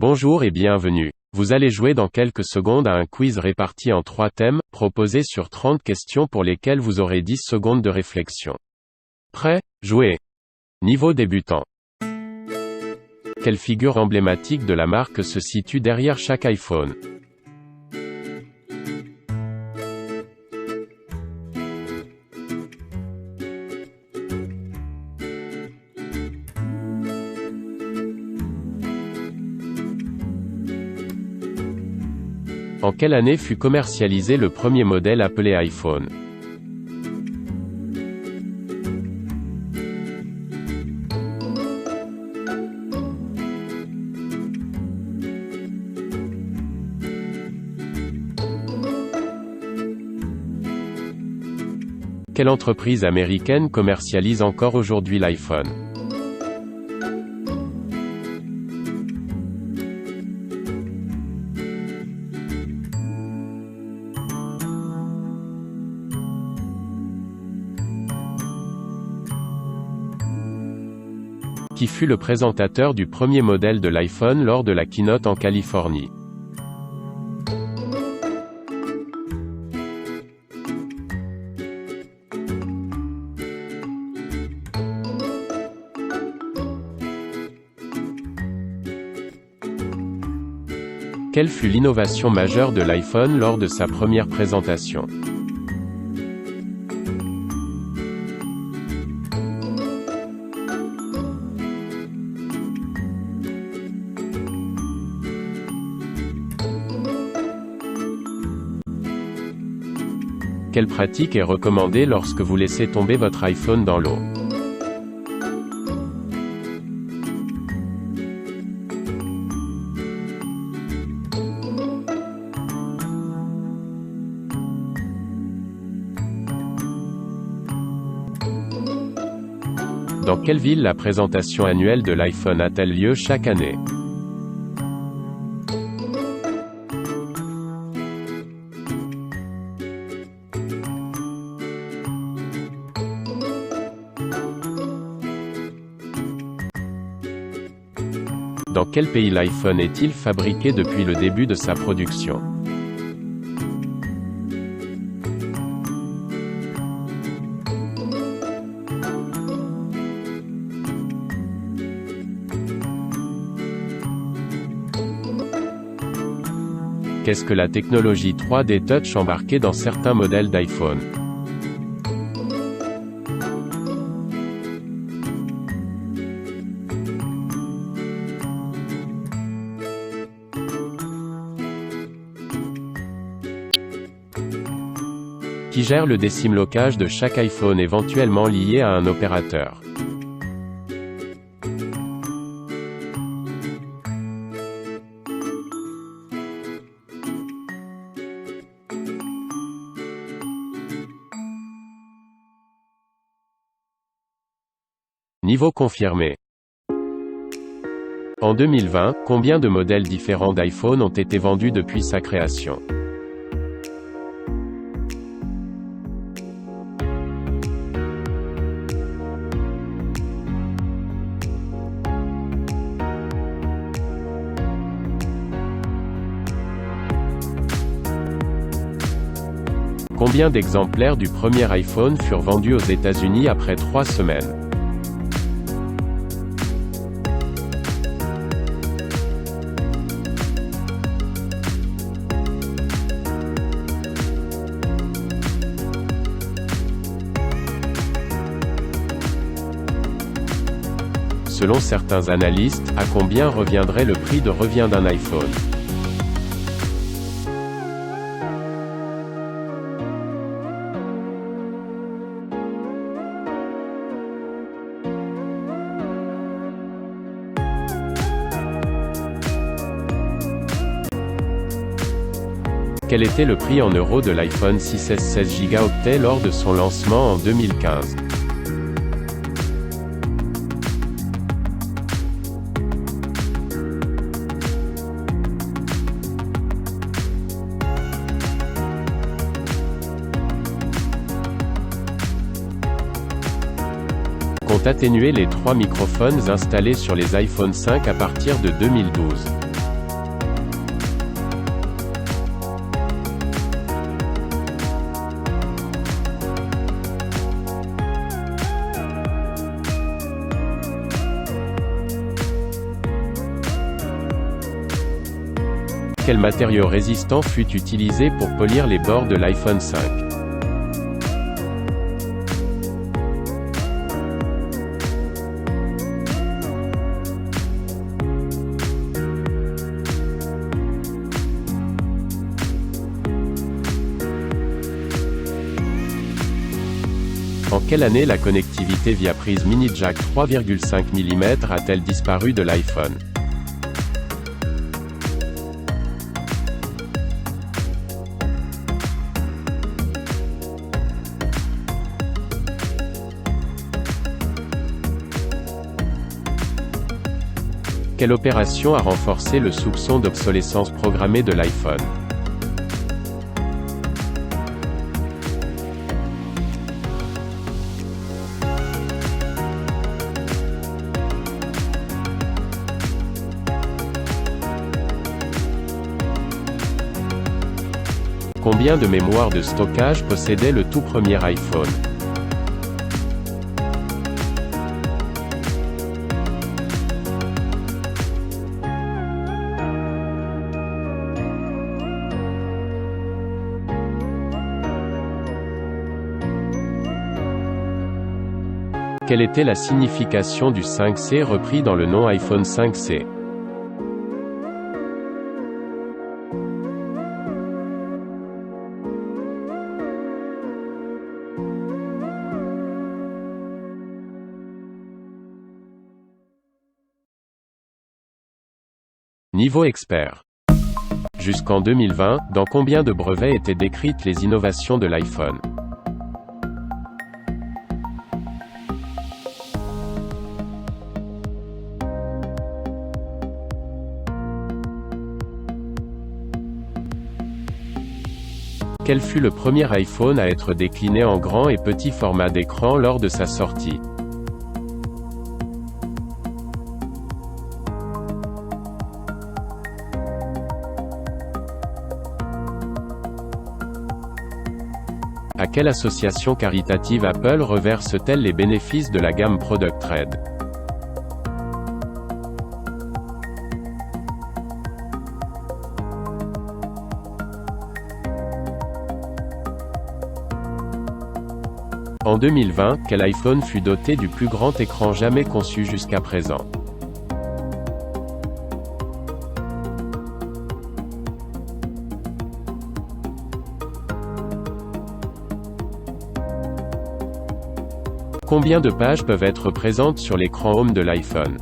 Bonjour et bienvenue. Vous allez jouer dans quelques secondes à un quiz réparti en 3 thèmes, proposés sur 30 questions pour lesquelles vous aurez 10 secondes de réflexion. Prêt? Jouez. Niveau débutant. Quelle figure emblématique de la marque se situe derrière chaque iPhone? En quelle année fut commercialisé le premier modèle appelé iPhone? Quelle entreprise américaine commercialise encore aujourd'hui l'iPhone? Qui fut le présentateur du premier modèle de l'iPhone lors de la keynote en Californie? Quelle fut l'innovation majeure de l'iPhone lors de sa première présentation? Quelle pratique est recommandée lorsque vous laissez tomber votre iPhone dans l'eau? Dans quelle ville la présentation annuelle de l'iPhone a-t-elle lieu chaque année? Dans quel pays l'iPhone est-il fabriqué depuis le début de sa production? Qu'est-ce que la technologie 3D Touch embarquée dans certains modèles d'iPhone? Qui gère le décimlocage de chaque iPhone éventuellement lié à un opérateur? Niveau confirmé. En 2020, combien de modèles différents d'iPhone ont été vendus depuis sa création? Combien d'exemplaires du premier iPhone furent vendus aux États-Unis après 3 semaines? Selon certains analystes, à combien reviendrait le prix de revient d'un iPhone? Quel était le prix en euros de l'iPhone 6s 16 Go lors de son lancement en 2015? Qu'ont atténué les 3 microphones installés sur les iPhone 5 à partir de 2012. Quel matériau résistant fut utilisé pour polir les bords de l'iPhone 5? En quelle année la connectivité via prise mini jack 3,5 mm a-t-elle disparu de l'iPhone? Quelle opération a renforcé le soupçon d'obsolescence programmée de l'iPhone? Combien de mémoire de stockage possédait le tout premier iPhone? Quelle était la signification du 5C repris dans le nom iPhone 5C? Niveau expert. Jusqu'en 2020, dans combien de brevets étaient décrites les innovations de l'iPhone? Quel fut le premier iPhone à être décliné en grand et petit format d'écran lors de sa sortie? À quelle association caritative Apple reverse-t-elle les bénéfices de la gamme Product Red? En 2020, quel iPhone fut doté du plus grand écran jamais conçu jusqu'à présent? Combien de pages peuvent être présentes sur l'écran Home de l'iPhone?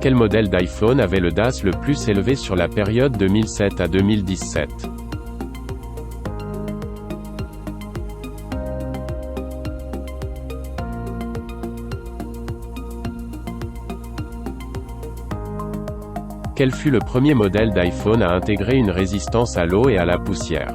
Quel modèle d'iPhone avait le DAS le plus élevé sur la période 2007 à 2017? Quel fut le premier modèle d'iPhone à intégrer une résistance à l'eau et à la poussière?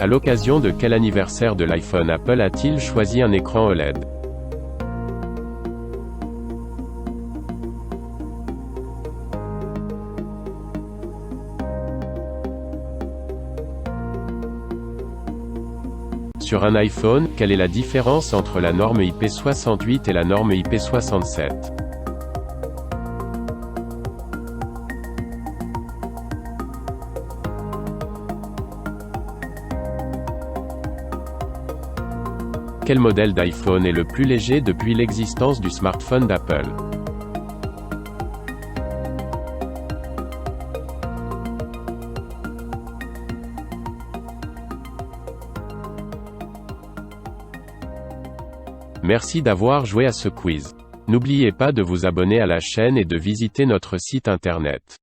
À l'occasion de quel anniversaire de l'iPhone Apple a-t-il choisi un écran OLED? Sur un iPhone, quelle est la différence entre la norme IP68 et la norme IP67? Quel modèle d'iPhone est le plus léger depuis l'existence du smartphone d'Apple? Merci d'avoir joué à ce quiz. N'oubliez pas de vous abonner à la chaîne et de visiter notre site internet.